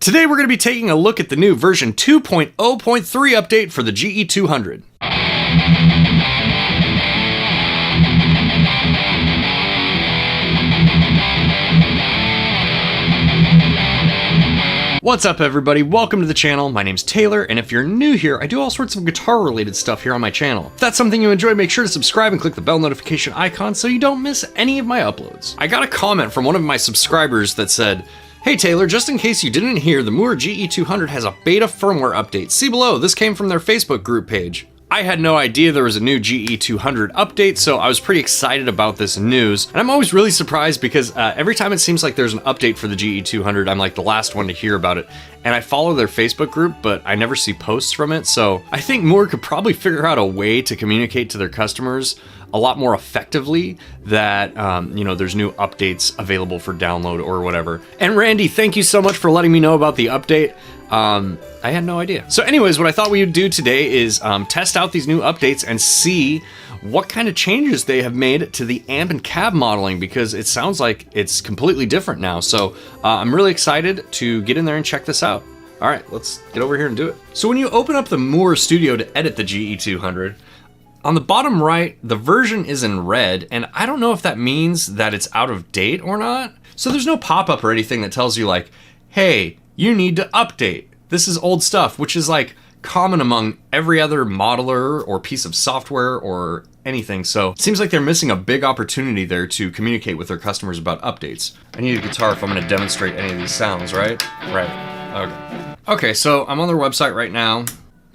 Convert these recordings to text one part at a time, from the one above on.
Today we're going to be taking a look at the new version 2.0.3 update for the GE200. What's up everybody, welcome to the channel. My name's Taylor, and if you're new here, I do all sorts of guitar related stuff here on my channel. If that's something you enjoy, make sure to subscribe and click the bell notification icon so you don't miss any of my uploads. I got a comment from one of my subscribers that said, "Hey Taylor, just in case you didn't hear, the Mooer GE200 has a beta firmware update. See below, this came from their Facebook group page." I had no idea there was a new GE200 update, so I was pretty excited about this news. And I'm always really surprised because every time it seems like there's an update for the GE200, I'm like the last one to hear about it. And I follow their Facebook group, but I never see posts from it. So I think Mooer could probably figure out a way to communicate to their customers a lot more effectively that, there's new updates available for download or whatever. And Randy, thank you so much for letting me know about the update. I had no idea. So anyways, what I thought we would do today is test out these new updates and see what kind of changes they have made to the amp and cab modeling, because it sounds like it's completely different now. So I'm really excited to get in there and check this out. All right, let's get over here and do it. So when you open up the Mooer Studio to edit the GE200, on the bottom right, the version is in red, and I don't know if that means that it's out of date or not. So there's no pop-up or anything that tells you like, hey, you need to update. This is old stuff, which is like common among every other modeler or piece of software or anything. So it seems like they're missing a big opportunity there to communicate with their customers about updates. I need a guitar if I'm gonna demonstrate any of these sounds, right? Right, okay. Okay, so I'm on their website right now.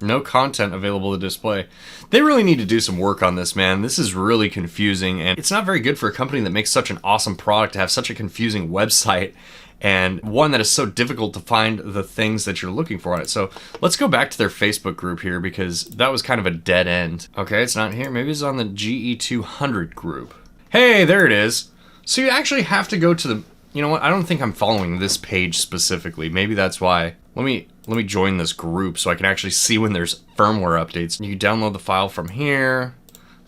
No content available to display. They really need to do some work on this, man. This is really confusing, and it's not very good for a company that makes such an awesome product to have such a confusing website and one that is so difficult to find the things that you're looking for on it. So let's go back to their Facebook group here, because that was kind of a dead end. Okay, it's not here. Maybe it's on the GE200 group. Hey, there it is. So you actually have to go to the, you know what? I don't think I'm following this page specifically. Maybe that's why. Let me join this group so I can actually see when there's firmware updates. You can download the file from here.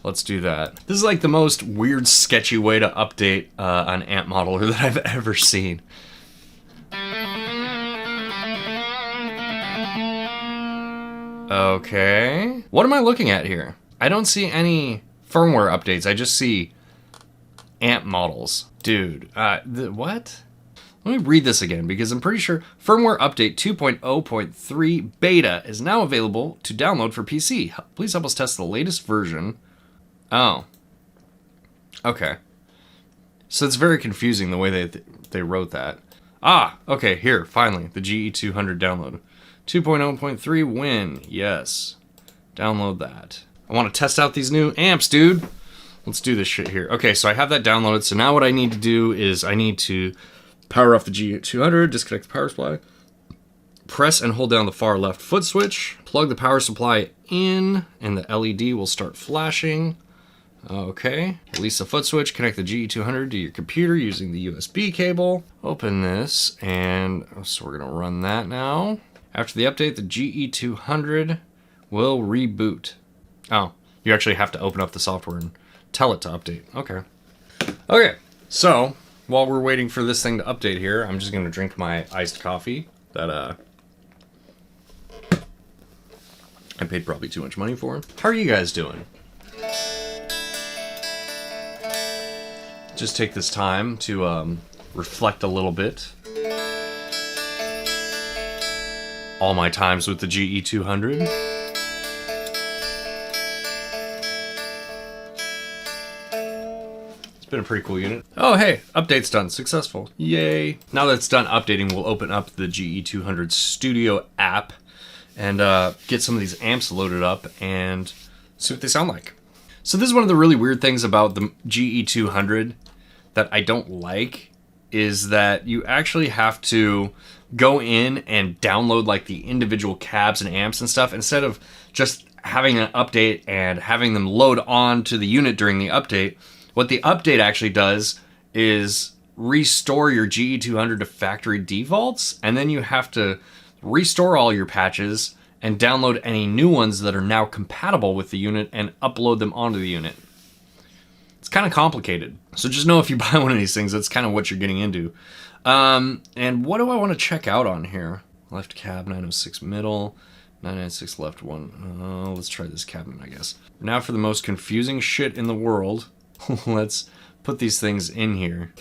Let's do that. This is like the most weird, sketchy way to update an amp modeler that I've ever seen. Okay. What am I looking at here? I don't see any firmware updates. I just see amp models. Dude, what? Let me read this again, because I'm pretty sure firmware update 2.0.3 beta is now available to download for PC. Please help us test the latest version. Oh. Okay. So it's very confusing the way they wrote that. Ah, okay, here, finally, the GE200 download. 2.0.3 win, yes. Download that. I want to test out these new amps, dude. Let's do this shit here. Okay, so I have that downloaded, so now what I need to do is I need to power off the GE200, disconnect the power supply, press and hold down the far left foot switch, plug the power supply in, and the LED will start flashing. Okay, release the foot switch, connect the GE200 to your computer using the USB cable. Open this, and so we're gonna run that now. After the update, the GE200 will reboot. Oh, you actually have to open up the software and tell it to update. Okay. Okay, so while we're waiting for this thing to update here, I'm just gonna drink my iced coffee that I paid probably too much money for. How are you guys doing? Just take this time to reflect a little bit. All my times with the GE200. It's been a pretty cool unit. Oh hey, update's done, successful, yay. Now that it's done updating, we'll open up the GE200 Studio app and get some of these amps loaded up and see what they sound like. So this is one of the really weird things about the GE200 that I don't like, is that you actually have to go in and download like the individual cabs and amps and stuff, instead of just having an update and having them load on to the unit during the update. What the update actually does is restore your GE200 to factory defaults, and then you have to restore all your patches and download any new ones that are now compatible with the unit and upload them onto the unit. It's kind of complicated. So just know if you buy one of these things, that's kind of what you're getting into. And what do I want to check out on here? Left cab, 906 middle, 996 left one. Let's try this cabinet, I guess. Now for the most confusing shit in the world. Let's put these things in here.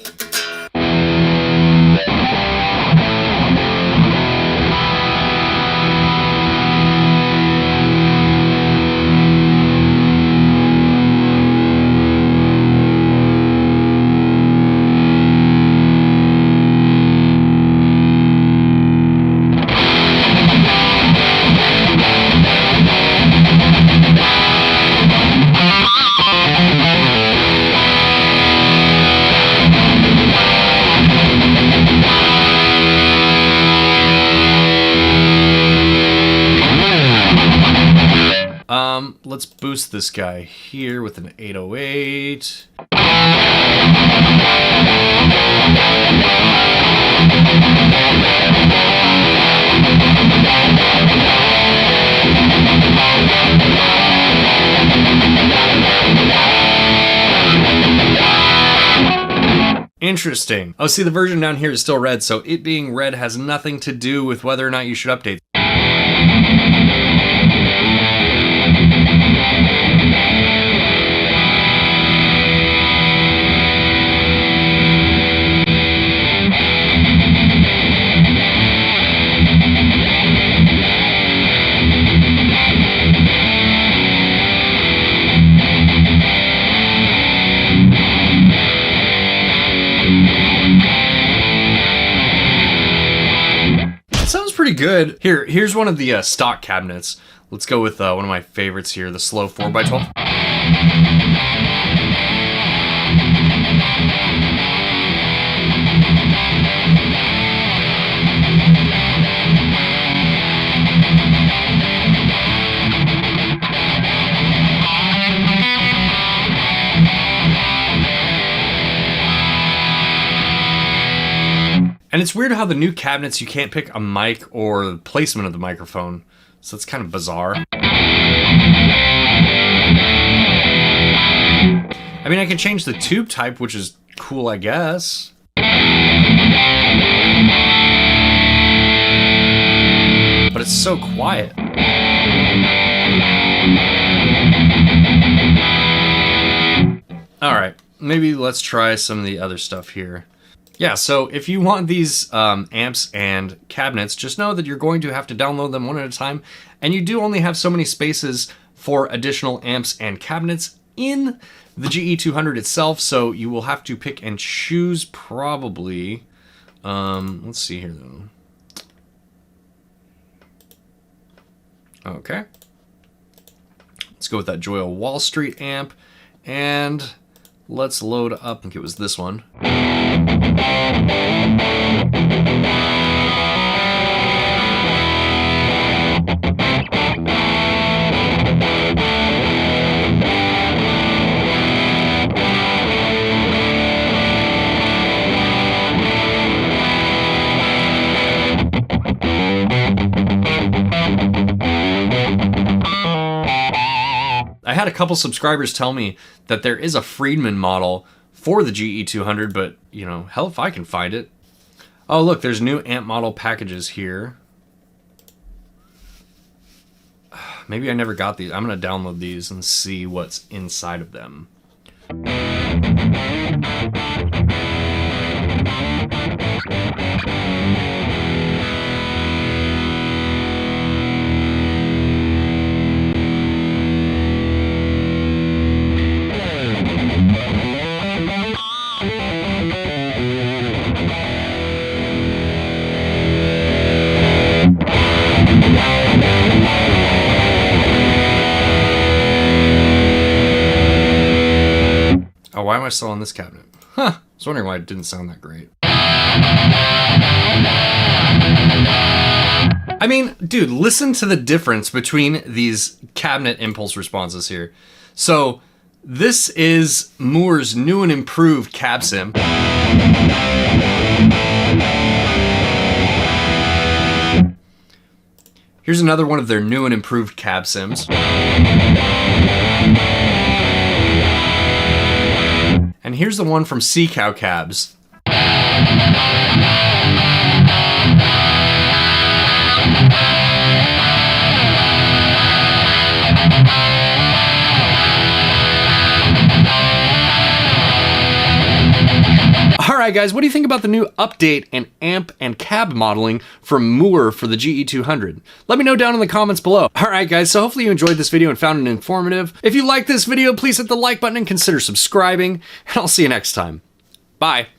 Let's boost this guy here with an 808. Interesting. Oh, see, the version down here is still red, so it being red has nothing to do with whether or not you should update. Pretty good. Here's one of the stock cabinets. Let's go with one of my favorites here, the slow 4x12. And it's weird how the new cabinets, you can't pick a mic or the placement of the microphone. So it's kind of bizarre. I mean, I can change the tube type, which is cool, I guess. But it's so quiet. All right, maybe let's try some of the other stuff here. Yeah, so if you want these amps and cabinets, just know that you're going to have to download them one at a time, and you do only have so many spaces for additional amps and cabinets in the GE200 itself, so you will have to pick and choose probably. Let's see here though. Okay. Let's go with that Joyo Wall Street amp, and let's load up, I think it was this one. I had a couple subscribers tell me that there is a Friedman model for the GE200, but, you know, hell if I can find it. Oh, look, there's new amp model packages here. Maybe I never got these. I'm going to download these and see what's inside of them. Oh, why am I still on this cabinet? Huh, I was wondering why it didn't sound that great. I mean, dude, listen to the difference between these cabinet impulse responses here. So, this is Mooer's new and improved cab sim. Here's another one of their new and improved cab sims. And here's the one from Sea Cow Cabs. Alright guys, what do you think about the new update and amp and cab modeling from Mooer for the GE200? Let me know down in the comments below. Alright guys, so hopefully you enjoyed this video and found it informative. If you liked this video, please hit the like button and consider subscribing, and I'll see you next time. Bye.